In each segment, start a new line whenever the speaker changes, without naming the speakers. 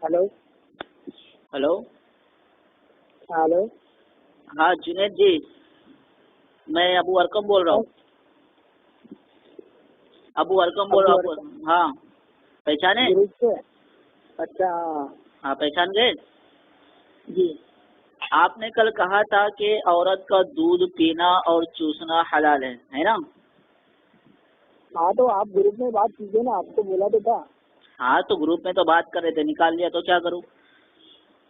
Hello
hello.
Hello.
हाँ जुनेद जी, मैं Abu Arkham बोल रहा हूँ। अबू अरकम बोल रहा हूँ। हाँ पहचाने?
ग्रुप से? अच्छा
हाँ पहचान गए
जी।
आपने कल कहा था कि औरत का दूध पीना और चूसना हलाल है ना?
हाँ तो आप ग्रुप में बात कीजिए ना, आपको बोला तो था।
हाँ तो ग्रुप में तो बात कर रहे थे, निकाल लिया तो क्या करूँ?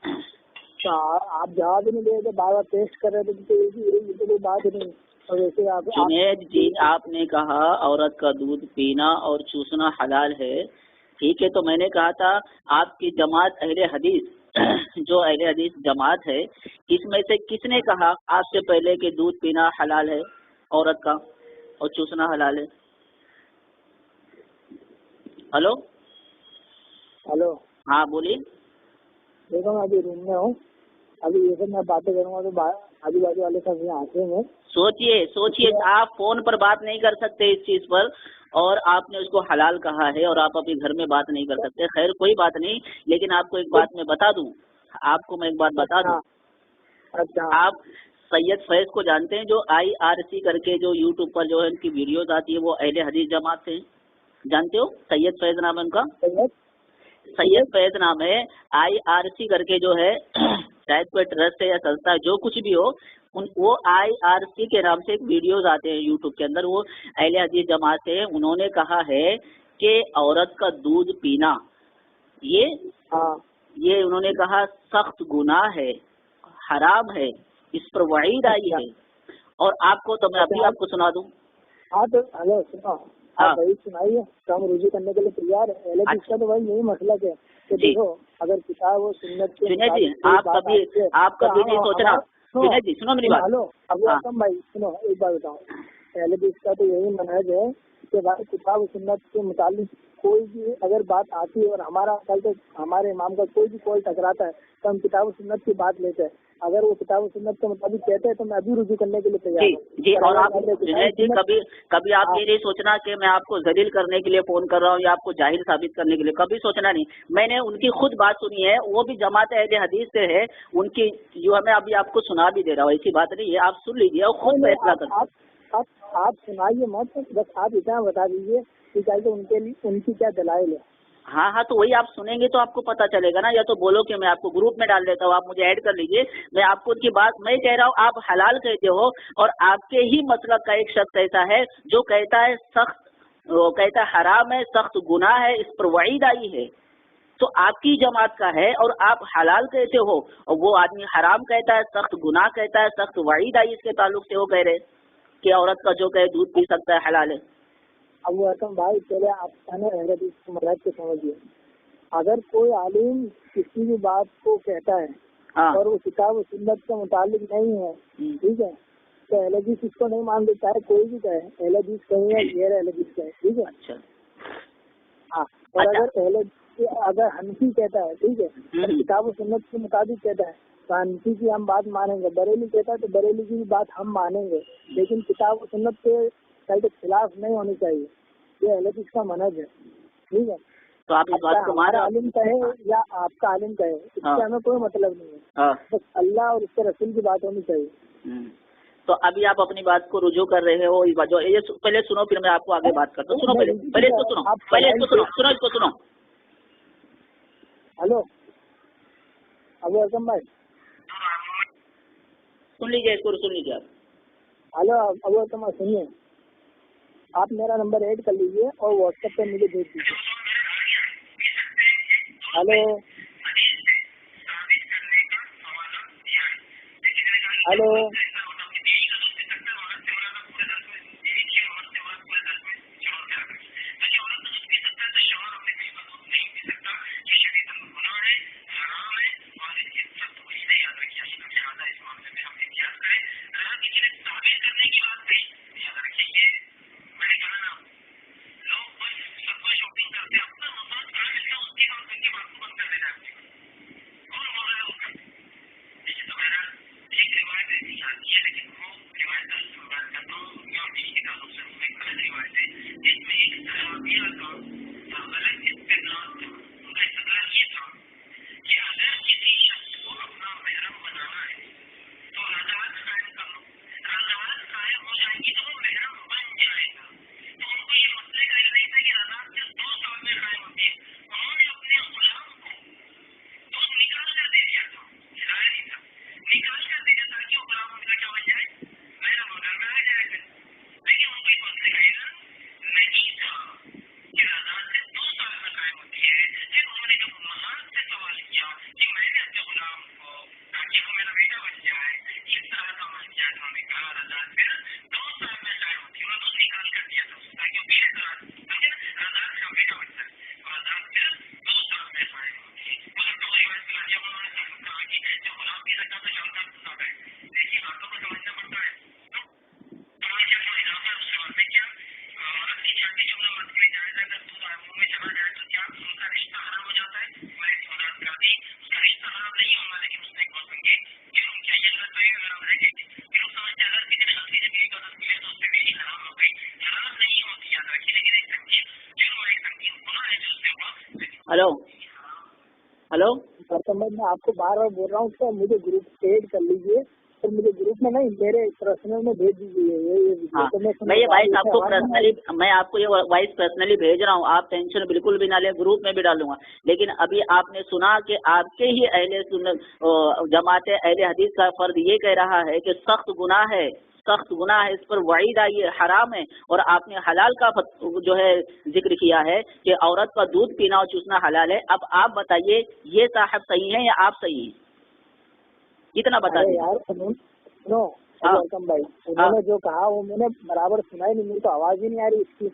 तो आप जवाब ही नहीं दे रहे थे, बार बार टेस्ट कर रहे थे, तो ये तो कोई बात ही नहीं। और वैसे आप
जुनेद जी आपने कहा औरत का दूध पीना और चूसना हलाल है, ठीक है। तो मैंने कहा था आपकी जमात अहले हदीस जो अहले हदीस जमात है, इसमें से किसने कहा आपसे पहले कि दूध पीना हलाल है औरत का और चूसना हलाल है? हेलो।
हेलो।
हाँ बोलिए।
देखो मैं अभी रूम में हूँ, अभी ये सब मैं बातें करूँगा तो आजू बाजू वाले सब यहाँ आएंगे।
सोचिए आप फोन पर बात नहीं कर सकते इस चीज पर, और आपने उसको हलाल कहा है और आप अपने घर में बात नहीं कर सकते। खैर कोई बात नहीं, लेकिन आपको एक बात मैं बता दूं, आपको मैं एक बात बता दूं।
अच्छा।
आप सैयद फैज को जानते हैं, जो IRC करके जो यूट्यूब पर जो है उनकी वीडियोज आती है, वो अहले हदीस जमात से जानते हो? सैयद फैज नाम है उनका, सैयद फैज नाम है। IRC करके जो है शायद कोई ट्रस्ट है या संस्था है, जो कुछ भी हो, वो IRC के नाम से एक वीडियोज आते हैं यूट्यूब के अंदर, वो अहले हदीस जमात से। उन्होंने कहा है कि औरत का दूध पीना ये उन्होंने कहा सख्त गुनाह है, हराम है, इस पर वईद आई है। और आपको तो मैं अभी आपको सुना दूं।
हाँ तो हेलो सुनो, आप वही सुनाइए तो हम रुजू करने के लिए तैयार है। इसका तो भाई यही मसला है कि देखो, अगर किताब और सुन्नत के
जुनेद जी आप कभी नहीं सोचना। जुनेद जी सुनो मेरी बात।
हेलो अबू अरकम भाई सुनो, एक बात बताओ, पहले भी इसका तो यही मनहज है कि भाई किताब और सुन्नत के मुतालिक कोई भी अगर बात आती है और हमारा कल तक हमारे इमाम का कोई भी कॉल टकराता है तो हम किताब और सुन्नत की बात लेते हैं। अगर वो किताब और सुन्नत के मुताबिक कहते हैं तो मैं अभी रुजू करने के लिए तैयार हूँ।
जी और आप जी कभी आप ये नहीं सोचना कि मैं आपको जलील करने के लिए फोन कर रहा हूँ या आपको जाहिल साबित करने के लिए, कभी सोचना नहीं। मैंने उनकी खुद बात सुनी है, वो भी जमात अहले हदीस से है, उनकी जो मैं अभी आपको सुना भी दे रहा हूँ, ऐसी बात नहीं है, आप सुन लीजिए और खुद फैसला कर।
आप सुनाइए मत, बस आप इतना बता दीजिए कि उनके लिए उनकी क्या दलाइल है।
हाँ तो वही आप सुनेंगे तो आपको पता चलेगा ना। या तो बोलो कि मैं आपको ग्रुप में डाल देता हूँ, आप मुझे ऐड कर लीजिए, मैं आपको उनकी बात मैं कह रहा हूँ। आप हलाल कहते हो और आपके ही मसलक का एक शख्स ऐसा है जो कहता है सख्त, वो कहता है हराम है, सख्त गुनाह है, इस पर वईद आई है। तो आपकी जमात का है और आप हलाल कहते हो, और वो आदमी हराम कहता है, सख्त गुनाह कहता है, सख्त वईद आई इसके ताल्लुक से वो कह रहे कि औरत का जो कहे दूध पी सकता है हलाल है।
अबू अरकम भाई पहले आप मदद को समझिए। अगर कोई आलिम किसी भी बात को कहता है और वो किताब सुन्नत के मुतालिक नहीं है, ठीक है, तो अहले हदीस इसको नहीं मान देता है। कोई भी कहे अहले हदीस कहे या गैर अहले हदीस कहे, ठीक है।
अच्छा
हाँ, और अगर हनफी कहता है, ठीक है, और किताब सुन्नत के मुताबिक कहता है तो हनफी की हम बात मानेंगे। बरेली कहता है तो बरेली की बात हम मानेंगे, लेकिन किताब सुन्नत के खिलाफ नहीं होनी चाहिए। ये अहले हदीस का मनहज है, ठीक है।
तो आप इस बात को
हमारा आलिम कहे या आपका आलिम कहे, इससे हमें कोई मतलब नहीं है। बस अल्लाह और उसके रसूल की बात होनी चाहिए।
तो अभी आप अपनी बात को रुजू कर रहे हो। जो ये पहले सुनो, फिर मैं आपको आगे बात करता हूँ। सुनो पहले इसको सुनो, इसको सुनो।
हेलो अबू अरकम भाई
सुन लीजिए, इसको सुन लीजिए आप।
हेलो अबू अरकम भाई सुनिए, आप मेरा नंबर ऐड कर लीजिए और व्हाट्सएप पे मुझे भेज दीजिए। हेलो हेलो
हेलो हेलो
समझ मैं आपको बार बार बोल रहा हूँ कि मुझे ग्रुप से ऐड कर लीजिए और मुझे ग्रुप में नहीं मेरे पर्सनल में भेज दीजिए ये वीडियो।
हाँ,
तो
मैं ये वॉइस आपको पर्सनली, मैं आपको ये वॉइस पर्सनली भेज रहा हूँ, आप टेंशन बिल्कुल भी ना लें, ग्रुप में भी डालूंगा। लेकिन अभी आपने सुना कि आपके ही अहले सुन्नत जमात अहले हदीस का फर्द ये कह रहा है कि सख्त गुनाह है, सख्त गुनाह है, इस पर वईद आई है, हराम है, और आपने हलाल का जो है जिक्र किया है कि औरत का दूध पीना और चूसना हलाल है। अब आप बताइए ये साहब सही है या आप सही हैं, कितना बता दीजिए
यार। सुनो गौतम भाई, उन्होंने जो कहा वो मैंने बराबर सुना ही नहीं, मेरी तो आवाज ही नहीं आ रही इसकी।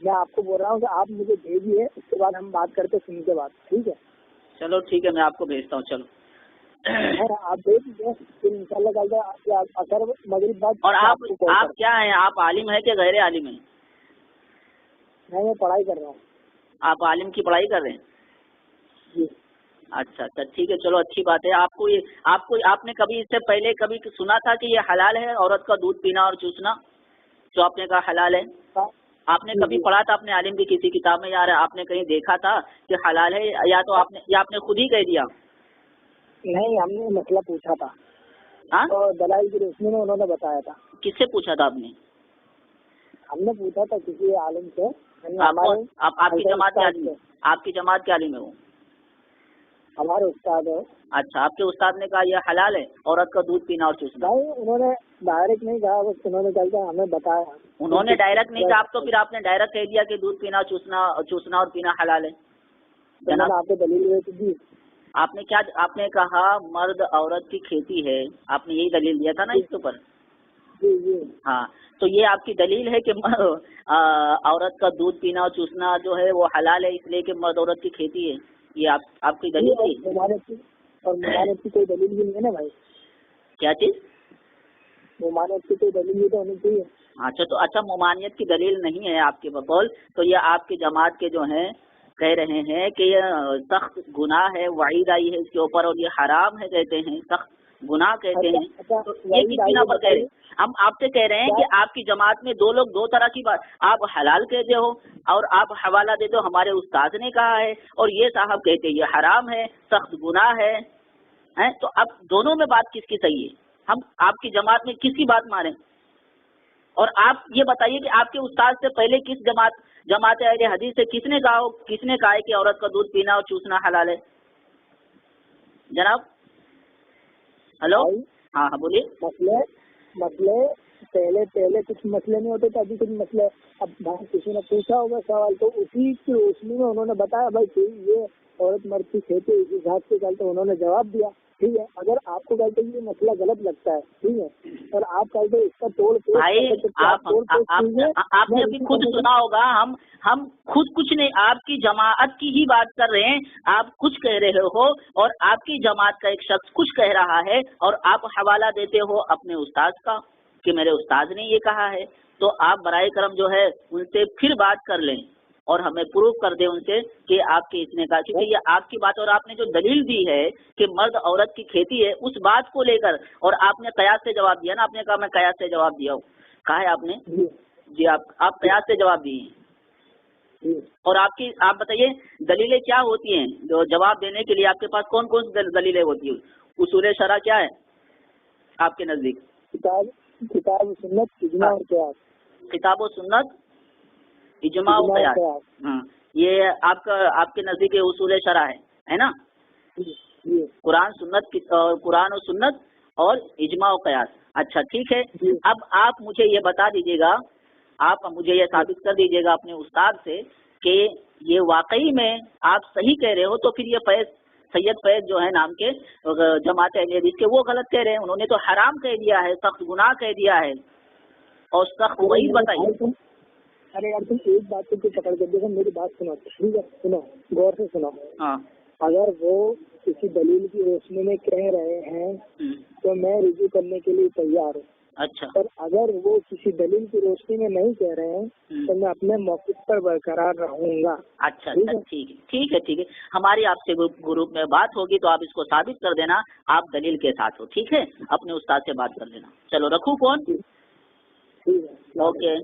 मैं आपको बोल रहा हूँ कि आप मुझे भेजिए, उसके बाद हम बात करते सुन के बाद, ठीक है?
चलो ठीक है, मैं आपको भेजता हूँ। चलो
आप भेज दीजिए, फिर इंशाल्लाह कल अगर मगरिब बाद।
और आप क्या हैं, आप आलिम है कि गैर आलिम है?
मैं पढ़ाई कर रहा हूँ।
आप आलिम की पढ़ाई कर रहे हैं?
जी।
अच्छा अच्छा, ठीक है, चलो अच्छी बात है। आपको आपने कभी इससे पहले कभी सुना था कि ये हलाल है औरत का दूध पीना और चूसना, जो आपने कहा हलाल है? आपने कभी पढ़ा था अपने आलिम की किसी किताब में, यार आपने कहीं देखा था कि हलाल है, या तो आपने खुद ही कह दिया?
नहीं, हमने मसला पूछा था।
हाँ,
तो दलाइल की रोशनी में उन्होंने बताया था।
किससे पूछा था आपने?
हमने पूछा था किसी आलिम से।
आपकी जमात के आलिम? आपकी जमात के आलिम है वो?
हमारे उस्ताद है।
अच्छा, आपके उस्ताद ने कहा यह हलाल है औरत का दूध पीना और चूसना?
नहीं, उन्होंने डायरेक्ट नहीं कहा, बस उन्होंने कहा हमें बताया।
उन्होंने डायरेक्ट नहीं कहा, आप तो फिर आपने डायरेक्ट कह दिया कि दूध पीना चूसना और पीना हलाल है।
जनाब आपको दलील दी?
आपने क्या, आपने कहा मर्द औरत की खेती है, आपने यही दलील दिया था ना इसके ऊपर?
जी जी।
हाँ, तो ये आपकी दलील है कि औरत का दूध पीना और चूसना जो है वो हलाल है, इसलिए कि मर्द औरत की खेती है, ये आपकी दलील थी?
मुमानियत की कोई दलील भी नहीं है ना भाई।
क्या चीज?
मुमानियत की कोई दलील भी तो होनी चाहिए।
अच्छा, मुमानियत की दलील नहीं है आपके बकौल, तो ये आपकी जमात के जो हैं कह रहे हैं कि ये सख्त गुनाह है, वईद आई है इसके ऊपर, और ये हराम है कहते हैं, सख्त गुनाह कहते हैं। तो ये किस बिना पर कह रहे हैं? हम आपसे कह रहे हैं कि आपकी जमात में दो लोग दो तरह की बात, आप हलाल कहते हो और आप हवाला देते हो हमारे उस्ताद ने कहा है, और ये साहब कहते हैं ये हराम है, सख्त गुनाह है, तो अब दोनों में बात किसकी सही है? हम आपकी जमात में किसकी बात माने? और आप ये बताइए कि आपके उस्ताद से पहले किस जमात अहले हदीस से किसने कहा है कि औरत का दूध पीना और चूसना हलाल है? जनाब हेलो, हाँ हाँ बोलिए।
मसले पहले कुछ मसले नहीं होते थे, अभी कुछ मसले। अब किसी ने पूछा होगा सवाल, तो उसी की रोशनी में उन्होंने बताया भाई ये औरत मर्द की खेती इस हिसाब से चलते, उन्होंने जवाब दिया। ठीक है, अगर आपको कहते ये मसला गलत लगता है, ठीक है, और आप कहते इसका तोड़
भाई आपने अभी खुद सुना होगा, हम खुद कुछ नहीं, आपकी जमात की ही बात कर रहे हैं। आप कुछ कह रहे हो और आपकी जमात का एक शख्स कुछ कह रहा है, और आप हवाला देते हो अपने उस्ताद का कि मेरे उस्ताद ने ये कहा है। तो आप बराए करम जो है उनसे फिर बात कर लें और हमें प्रूव कर दे उनसे कि आपके इसने कहा, क्योंकि ये आपकी बात, और आपने जो दलील दी है कि मर्द औरत की खेती है, उस बात को लेकर, और आपने कयास से जवाब दिया ना, आपने कहा मैं कयास से जवाब दिया हूँ, कहा है आपने? जी, आप कयास से जवाब दिए। और आप बताइए दलीलें क्या होती हैं जो जवाब देने के लिए आपके पास कौन कौन सी दलीलें होती है? उसूल शरा क्या है आपके नजदीक?
किताब सुन्नत, इजमा और क़यास।
किताब और सुन्नत, इजमा और क़यास। हाँ, ये आपके नजदीक उसूल शरा है ना? कुरान और सुन्नत और इजमा और क़यास। अच्छा ठीक है, अब आप मुझे ये बता दीजिएगा, आप मुझे ये साबित कर दीजिएगा अपने उस्ताद से कि ये वाकई में आप सही कह रहे हो, तो फिर ये सैयद फैज जो है नाम के जमात अहले हदीस के, वो गलत कह रहे हैं। उन्होंने तो हराम कह दिया है, सख्त गुनाह कह दिया है, और सख्त वही बताइए।
अरे यार तुम एक बात को पकड़ कर देखो, मेरी बात सुनो, ठीक है? सुनो, गौर से सुनो।
हाँ,
अगर वो किसी दलील की रोशनी में कह रहे हैं तो मैं रिव्यू करने के लिए तैयार हूँ।
अच्छा,
पर अगर वो किसी दलील की रोशनी में नहीं कह रहे हैं तो मैं अपने मौक़िफ़ पर बरकरार रहूंगा।
अच्छा, ठीक है। हमारी आपसे ग्रुप में बात होगी तो आप इसको साबित कर देना, आप दलील के साथ हो, ठीक है? अपने उस्ताद से बात कर लेना। चलो रखूं फोन?
ठीक है,
ओके।